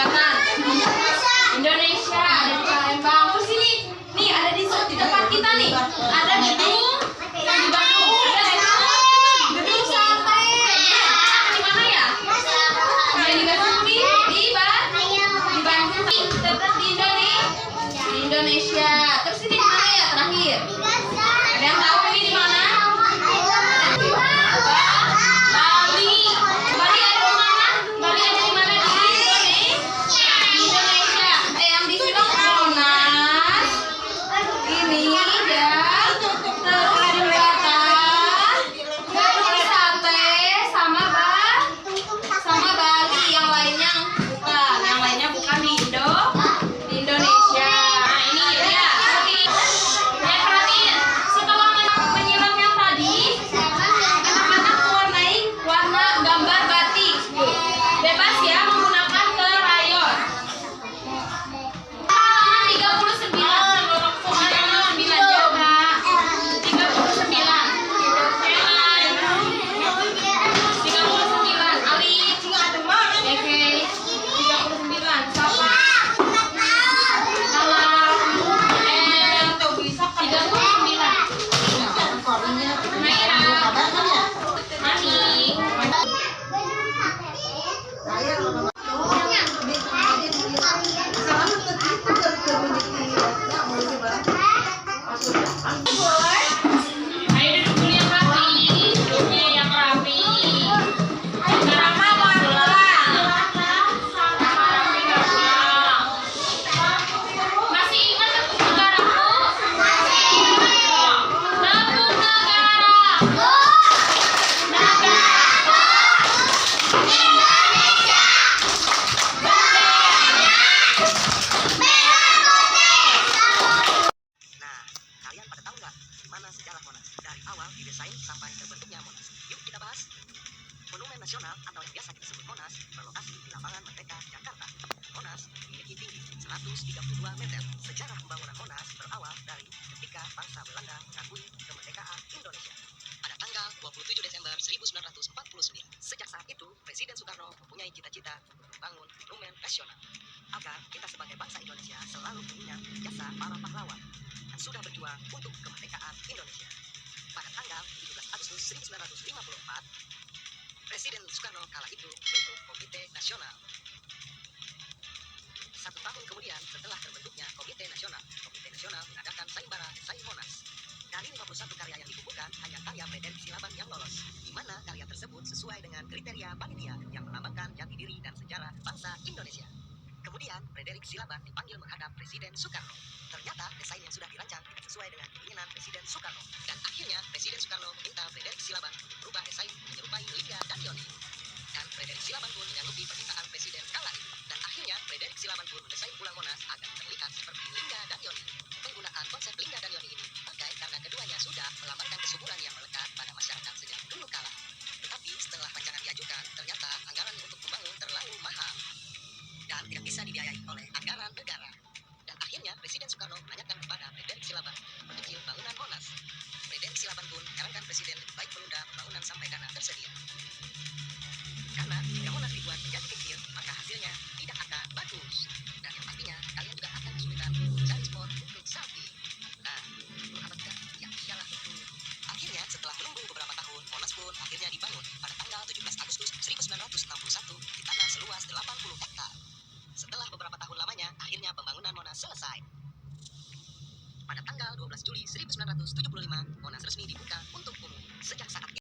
jembatan. Indonesia ada di Palembang. Terus ini nih ada di tempat kita nih. Ada gedung di Bandung. Gedung sate. Di mana ya? Di Bandung di Bandung. Tetap di Indonesia. Terus ini di mana ya terakhir? Ada yang tahu ini di mana? Bali. Bali ada di mana? Bali ada di mana? Di Indonesia. Yang di sini Monas. Ini dan terus jembatan, gedung sate sama Bali. Yang lainnya bukan di Indonesia. Nah, ini dia. Ya perhatiin. Setelah menyiram yang tadi, anak-anak warna gambar batik. Bebas ya menggunakan krayon. Halaman 39. Halaman 9 jauh, Kak. 39. 39. Alif. Oke. 39. Safa. Ayo duduk dulu yang rapi. Duduknya yang rapi. Rama mau pulang. Rama rapi gak pulang. Masih ingat tepuk negaraku? Tepuk negaraku. Kalian pada tahu nggak gimana sejarah Monas dari awal didesain sampai terbentuknya Monas? Yuk kita bahas. Monumen Nasional atau yang biasa kita sebut Monas berlokasi di Lapangan Merdeka, Jakarta. Monas memiliki tinggi 132 meter. Sejarah pembangunan Monas berawal dari ketika bangsa Belanda mengakui kemerdekaan Indonesia pada tanggal 27 Desember 1949. Sejak saat itu, Presiden Soekarno mempunyai cita-cita membangun monumen nasional agar kita sebagai bangsa Indonesia selalu mengingat jasa para pahlawan yang sudah berjuang untuk kemerdekaan Indonesia. Pada tanggal 17 Agustus 1954, Presiden Soekarno kala itu membentuk Komite Nasional. 1 tahun kemudian setelah terbentuknya Komite Nasional mengadakan sayembara esai Monas. Dari 51 karya yang dikumpulkan, hanya karya Frederick Silaban yang lolos, di mana karya tersebut sesuai dengan kriteria panitia yang melambangkan jati diri dan sejarah bangsa Indonesia. Kemudian Frederick Silaban dipanggil menghadap Presiden Soekarno. Ternyata desain yang sudah dirancang tidak sesuai dengan keinginan Presiden Soekarno. Dan akhirnya Presiden Soekarno meminta Frederick Silaban merubah desain menyerupai Lingga dan Yoni. Dan Frederick Silaban pun menyanggupi permintaan Presiden kala itu. Dan akhirnya Frederick Silaban pun mendesain ulang Monas agar terlihat seperti Lingga dan Yoni. Penggunaan konsep Lingga dan Yoni ini dipakai karena keduanya sudah melambangkan kesuburan yang melekat pada masyarakat sejak dulu kala. Tetapi setelah rancangan diajukan, ternyata anggaran untuk membangun terlalu mahal dan tidak bisa dibiayai oleh anggaran negara. Dan akhirnya Presiden Soekarno menanyakan kepada Frederick Silaban menyicil bangunan Monas. Frederick Silaban pun menyarankan Presiden lebih baik menunda pembangunan sampai dana tersedia. Karena jika Monas dibuat menjadi kecil, maka hasilnya tidak akan bagus. Dan yang pastinya kalian juga akan kesulitan mencari spot untuk selfie. Nah, apa tidak? Ya iyalah itu. Akhirnya setelah menunggu beberapa tahun, Monas pun akhirnya dibangun pada tanggal 17 Agustus 1961 di tanah seluas 80 hektar. Setelah beberapa tahun lamanya, akhirnya pembangunan Monas selesai. Pada tanggal 12 Juli 1975, Monas resmi dibuka untuk umum. Sejak saat itu